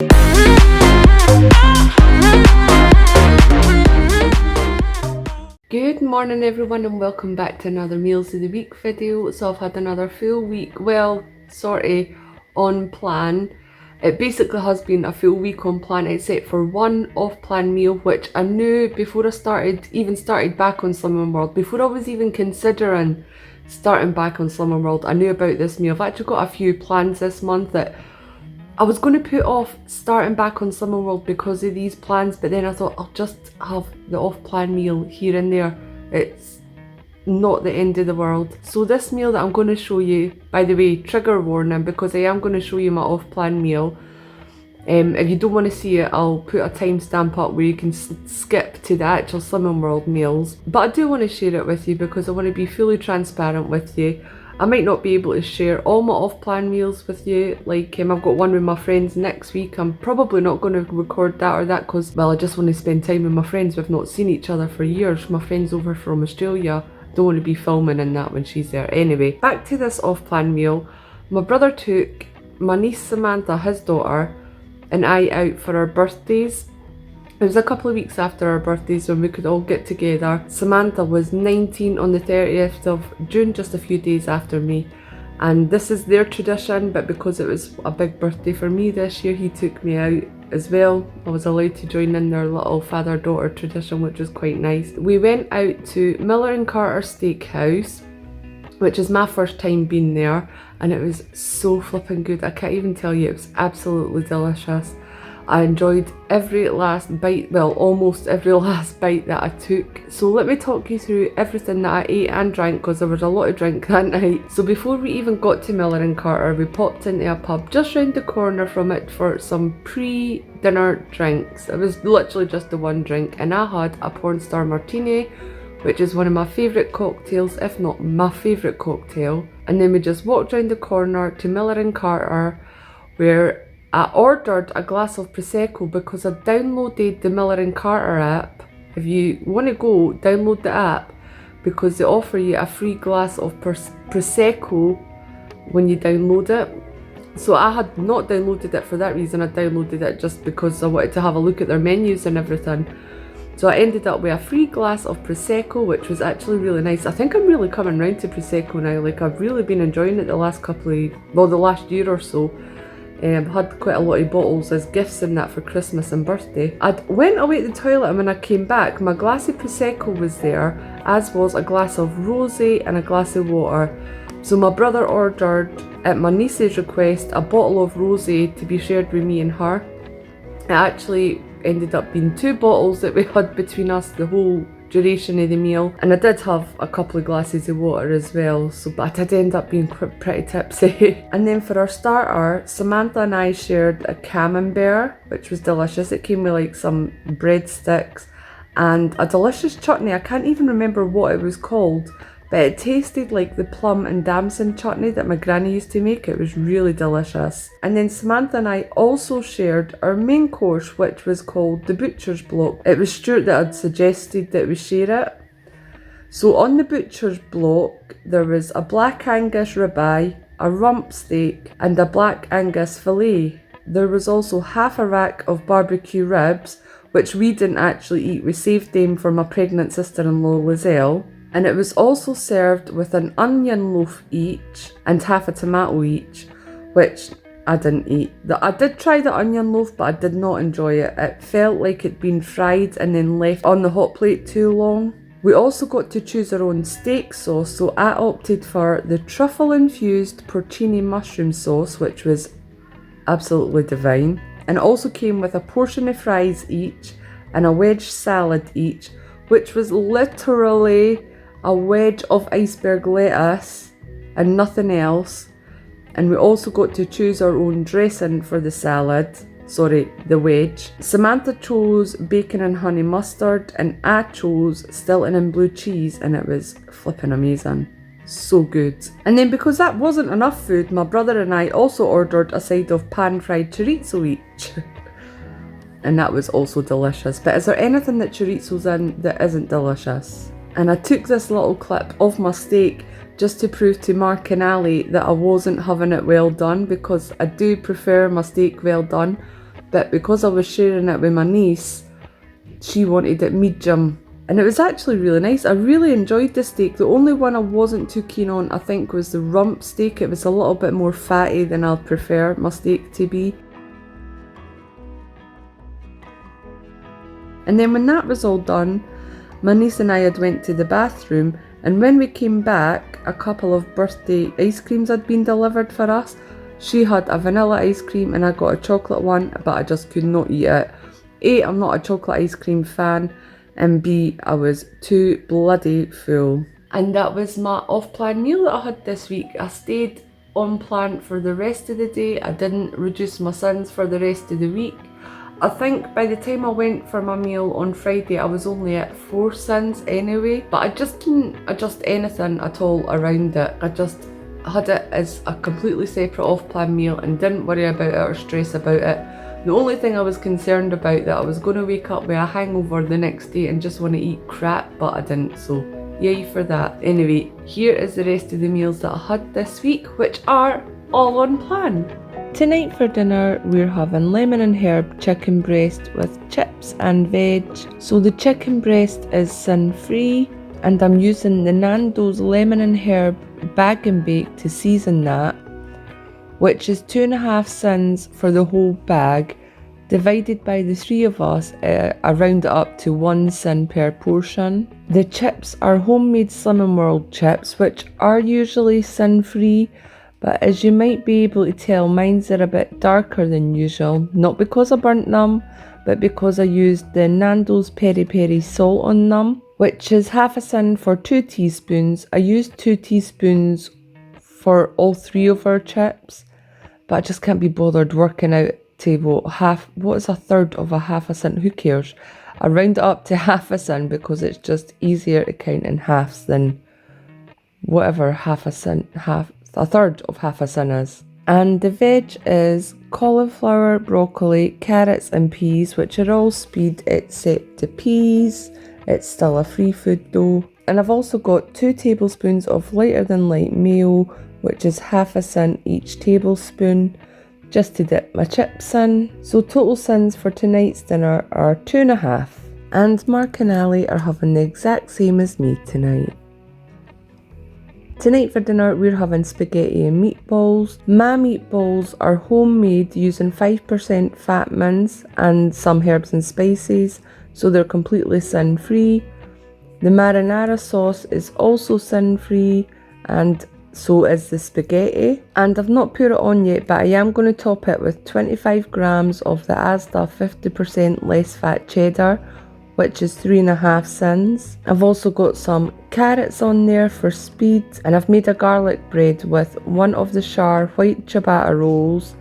Good morning everyone and welcome back to another Meals of the Week video. So I've had another full week, well, sort of on plan. It basically has been a full week on plan except for one off-plan meal, which I knew before I started back on Slimming World, before I was even considering starting back on Slimming World, I knew about this meal. I've actually got a few plans this month that I was going to put off starting back on Slimming World because of these plans, but then I thought I'll just have the off-plan meal here and there. It's not the end of the world. So this meal that I'm going to show you, by the way, trigger warning, because I am going to show you my off-plan meal. If you don't want to see it, I'll put a timestamp up where you can skip to the actual Slimming World meals. But I do want to share it with you because I want to be fully transparent with you. I might not be able to share all my off-plan meals with you, like I've got one with my friends next week. I'm probably not going to record that or that because, well, I just want to spend time with my friends. We've not seen each other for years. My friend's over from Australia. Don't want to be filming in that when she's there. Anyway, back to this off-plan meal. My brother took my niece Samantha, his daughter, and I out for our birthdays. It was a couple of weeks after our birthdays when we could all get together. Samantha was 19 on the 30th of June, just a few days after me. And this is their tradition, but because it was a big birthday for me this year, he took me out as well. I was allowed to join in their little father-daughter tradition, which was quite nice. We went out to Miller and Carter Steakhouse, which is my first time being there, and it was so flipping good. I can't even tell you, it was absolutely delicious. I enjoyed every last bite, well, almost every last bite that I took. So let me talk you through everything that I ate and drank, because there was a lot of drink that night. So before we even got to Miller and Carter, we popped into a pub just round the corner from it for some pre-dinner drinks. It was literally just the one drink, and I had a porn star martini, which is one of my favourite cocktails, if not my favourite cocktail. And then we just walked round the corner to Miller and Carter, where I ordered a glass of Prosecco because I downloaded the Miller and Carter app. If you want to go, download the app because they offer you a free glass of Prosecco when you download it. So I had not downloaded it for that reason. I downloaded it just because I wanted to have a look at their menus and everything. So I ended up with a free glass of Prosecco, which was actually really nice. I think I'm really coming round to Prosecco now. Like, I've really been enjoying it the last the last year or so. I've had quite a lot of bottles as gifts and that for Christmas and birthday. I went away to the toilet, and when I came back, my glass of Prosecco was there, as was a glass of rosé and a glass of water. So my brother ordered, at my niece's request, a bottle of rosé to be shared with me and her. It actually ended up being 2 bottles that we had between us the whole duration of the meal, and I did have a couple of glasses of water as well, but I did end up being pretty tipsy. And then for our starter, Samantha and I shared a camembert, which was delicious. It came with like some breadsticks and a delicious chutney. I can't even remember what it was called, but it tasted like the plum and damson chutney that my granny used to make. It was really delicious. And then Samantha and I also shared our main course, which was called the Butcher's Block. It was Stuart that had suggested that we share it. So on the Butcher's Block, there was a black Angus ribeye, a rump steak, and a black Angus fillet. There was also half a rack of barbecue ribs, which we didn't actually eat. We saved them for my pregnant sister-in-law, Lizelle. And it was also served with an onion loaf each and half a tomato each, which I didn't eat. I did try the onion loaf, but I did not enjoy it. It felt like it'd been fried and then left on the hot plate too long. We also got to choose our own steak sauce, so I opted for the truffle-infused porcini mushroom sauce, which was absolutely divine, and also came with a portion of fries each and a wedge salad each, which was literally a wedge of iceberg lettuce and nothing else. And we also got to choose our own dressing for the salad, the wedge. Samantha chose bacon and honey mustard, and I chose Stilton and blue cheese, and it was flipping amazing. So good. And then because that wasn't enough food, my brother and I also ordered a side of pan-fried chorizo each. And that was also delicious. But is there anything that chorizo's in that isn't delicious? And I took this little clip of my steak just to prove to Mark and Ali that I wasn't having it well done, because I do prefer my steak well done. but because I was sharing it with my niece, she wanted it medium. And it was actually really nice. I really enjoyed the steak. The only one I wasn't too keen on, I think, was the rump steak. It was a little bit more fatty than I'd prefer my steak to be. And then when that was all done, my niece and I had went to the bathroom, and when we came back, a couple of birthday ice creams had been delivered for us. She had a vanilla ice cream and I got a chocolate one, but I just could not eat it. A, I'm not a chocolate ice cream fan, and B, I was too bloody full. And that was my off-plan meal that I had this week. I stayed on plan for the rest of the day. I didn't reduce my Syns for the rest of the week. I think by the time I went for my meal on Friday, I was only at 4 Syns anyway, but I just didn't adjust anything at all around it. I just had it as a completely separate off-plan meal and didn't worry about it or stress about it. The only thing I was concerned about that I was going to wake up with a hangover the next day and just want to eat crap, but I didn't, so yay for that. Anyway, here is the rest of the meals that I had this week, which are all on plan. Tonight for dinner we're having lemon and herb chicken breast with chips and veg. So the chicken breast is sin free, and I'm using the Nando's lemon and herb bag and bake to season that, which is 2.5 Syns for the whole bag. Divided by the 3 of us, I round it up to 1 Syn per portion. The chips are homemade Slimming World chips, which are usually sin free, but as you might be able to tell, mine's are a bit darker than usual, not because I burnt them, but because I used the Nando's peri peri salt on them, which is half a Syn for 2 teaspoons. I used 2 teaspoons for all 3 of our chips, but I just can't be bothered working out to what is a third of a half a Syn, who cares? I round it up to half a Syn because it's just easier to count in halves than whatever a third of half a Syn is. And the veg is cauliflower, broccoli, carrots and peas, which are all speed except the peas. It's still a free food though. And I've also got 2 tablespoons of lighter than light mayo, which is half a Syn each tablespoon, just to dip my chips in. So total Syns for tonight's dinner are 2.5. And Mark and Ali are having the exact same as me tonight. Tonight for dinner we're having spaghetti and meatballs. My meatballs are homemade using 5% fat mince and some herbs and spices, so they're completely sin free. The marinara sauce is also sin free, and so is the spaghetti. And I've not put it on yet, but I am going to top it with 25 grams of the Asda 50% less fat cheddar, which is 3.5 Syns. I've also got some carrots on there for speed, and I've made a garlic bread with 1 of the Char white ciabatta rolls,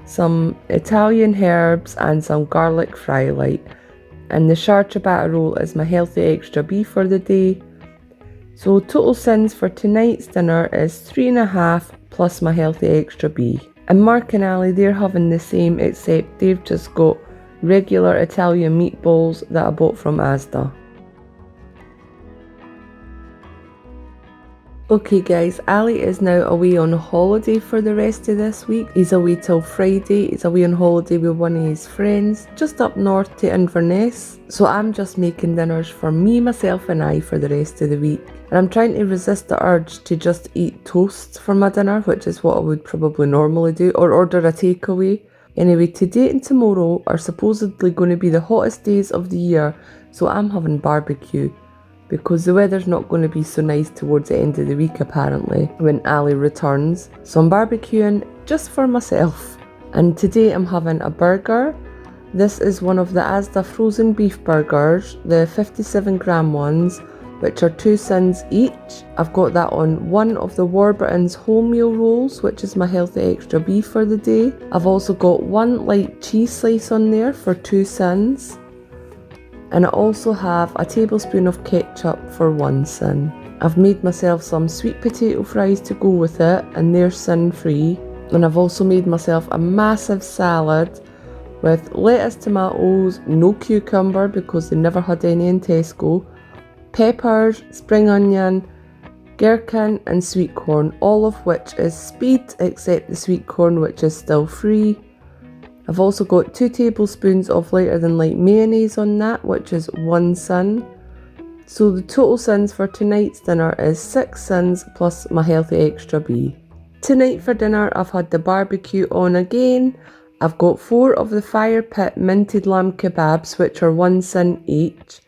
some Italian herbs and some garlic fry light. And the Char ciabatta roll is my healthy extra beef for the day. So total Syns for tonight's dinner is 3.5 plus my healthy extra B. And Mark and Ali, they're having the same, except they've just got regular Italian meatballs that I bought from Asda. Okay guys, Ali is now away on holiday for the rest of this week. He's away till Friday. He's away on holiday with one of his friends just up north to Inverness. So I'm just making dinners for me, myself and I for the rest of the week. And I'm trying to resist the urge to just eat toast for my dinner, which is what I would probably normally do, or order a takeaway. Anyway, today and tomorrow are supposedly going to be the hottest days of the year, so I'm having barbecue, because the weather's not going to be so nice towards the end of the week apparently when Ali returns. So I'm barbecuing just for myself. And today I'm having a burger. This is one of the Asda frozen beef burgers, the 57 gram ones, which are 2 Syns each. I've got that on 1 of the Warburton's wholemeal rolls, which is my healthy extra beef for the day. I've also got 1 light cheese slice on there for 2 Syns. And I also have a tablespoon of ketchup for 1 Syn. I've made myself some sweet potato fries to go with it, and they're sin free. And I've also made myself a massive salad with lettuce, tomatoes, no cucumber because they never had any in Tesco, peppers, spring onion, gherkin and sweet corn, all of which is speed except the sweet corn, which is still free. I've also got 2 tablespoons of lighter than light mayonnaise on that, which is 1 Syn. So the total Syns for tonight's dinner is 6 Syns plus my healthy extra B. Tonight for dinner I've had the barbecue on again. I've got 4 of the fire pit minted lamb kebabs, which are 1 Syn each.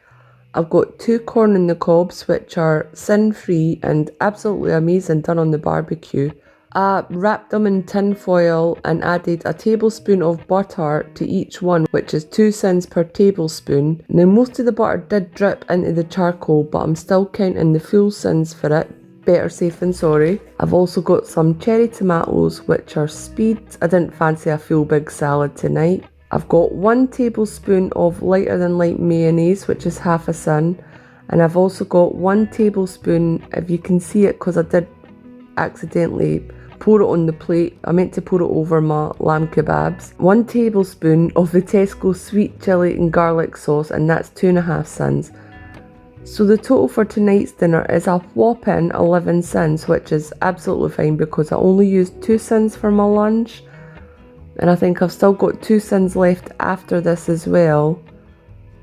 I've got 2 corn on the cobs, which are Syn free and absolutely amazing, done on the barbecue. I wrapped them in tin foil and added a tablespoon of butter to each one, which is 2 Syns per tablespoon. Now most of the butter did drip into the charcoal, but I'm still counting the full Syns for it. Better safe than sorry. I've also got some cherry tomatoes, which are speed. I didn't fancy a full big salad tonight. I've got 1 tablespoon of lighter than light mayonnaise, which is half a Syn. And I've also got 1 tablespoon, if you can see it, because I did accidentally pour it on the plate. I meant to pour it over my lamb kebabs. 1 tablespoon of the Tesco sweet chilli and garlic sauce, and that's 2.5 Syns. So the total for tonight's dinner is a whopping 11 Syns, which is absolutely fine because I only used 2 Syns for my lunch. And I think I've still got 2 Syns left after this as well.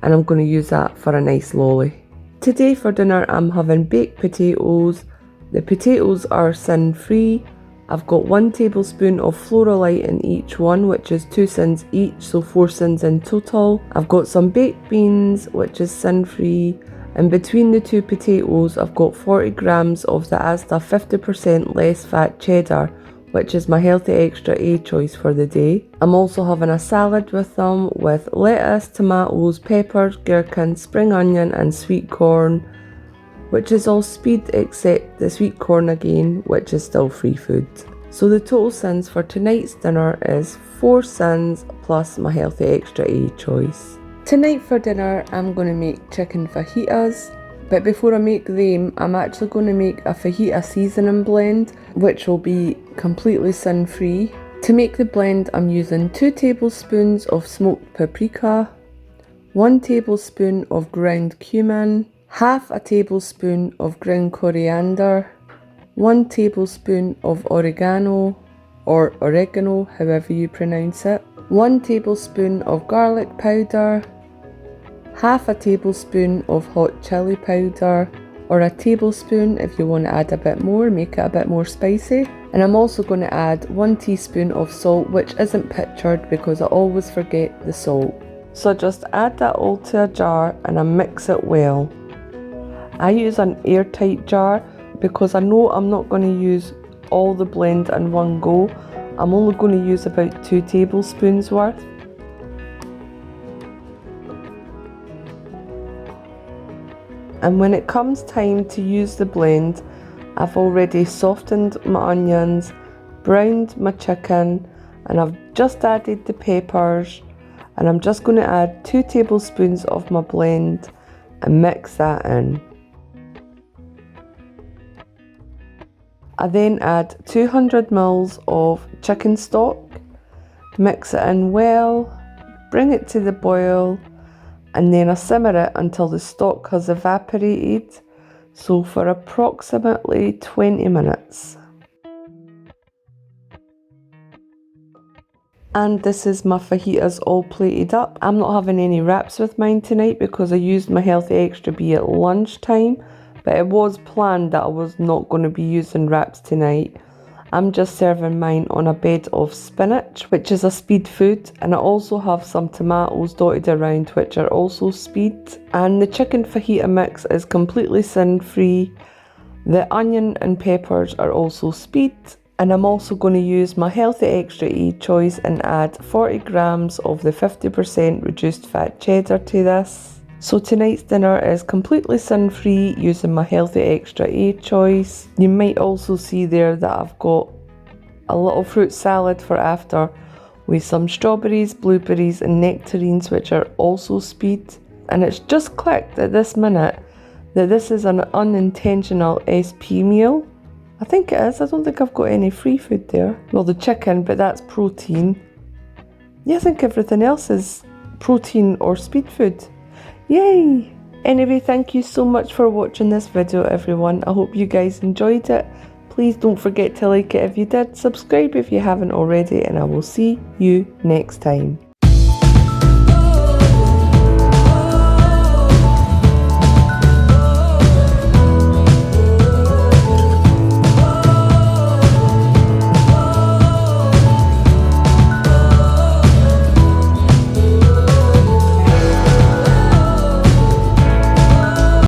And I'm going to use that for a nice lolly. Today for dinner I'm having baked potatoes. The potatoes are Syn free. I've got 1 tablespoon of Floralite in each one, which is 2 Syns each, so 4 Syns in total. I've got some baked beans, which is Syn free. And between the 2 potatoes, I've got 40 grams of the Asda 50% less fat cheddar, which is my healthy extra A choice for the day. I'm also having a salad with them with lettuce, tomatoes, peppers, gherkins, spring onion and sweet corn, which is all speed except the sweet corn again, which is still free food. So the total Syns for tonight's dinner is 4 Syns plus my healthy extra A choice. Tonight for dinner I'm going to make chicken fajitas, but before I make them I'm actually going to make a fajita seasoning blend, which will be completely Syn free. To make the blend I'm using 2 tablespoons of smoked paprika, 1 tablespoon of ground cumin, half a tablespoon of ground coriander, 1 tablespoon of oregano, or oregano, however you pronounce it, 1 tablespoon of garlic powder, half a tablespoon of hot chili powder, or a tablespoon if you want to add a bit more, make it a bit more spicy. And I'm also going to add 1 teaspoon of salt, which isn't pictured because I always forget the salt. So I just add that all to a jar and I mix it well. I use an airtight jar because I know I'm not going to use all the blend in one go. I'm only going to use about 2 tablespoons worth. And when it comes time to use the blend, I've already softened my onions, browned my chicken, and I've just added the peppers, and I'm just going to add 2 tablespoons of my blend and mix that in. I then add 200 ml of chicken stock, mix it in well, bring it to the boil, and then I simmer it until the stock has evaporated, so for approximately 20 minutes. And this is my fajitas all plated up. I'm not having any wraps with mine tonight because I used my healthy extra B at lunchtime, but it was planned that I was not going to be using wraps tonight. I'm just serving mine on a bed of spinach, which is a speed food, and I also have some tomatoes dotted around which are also speed. And the chicken fajita mix is completely Syn free. The onion and peppers are also speed, and I'm also going to use my healthy extra E choice and add 40 grams of the 50% reduced fat cheddar to this. So tonight's dinner is completely Syn free using my healthy extra A choice. You might also see there that I've got a little fruit salad for after with some strawberries, blueberries and nectarines, which are also speed. And it's just clicked at this minute that this is an unintentional SP meal. I think it is. I don't think I've got any free food there. Well, the chicken, but that's protein. Yeah, I think everything else is protein or speed food. Yay! Anyway, thank you so much for watching this video, everyone. I hope you guys enjoyed it. Please don't forget to like it if you did, subscribe if you haven't already, and I will see you next time.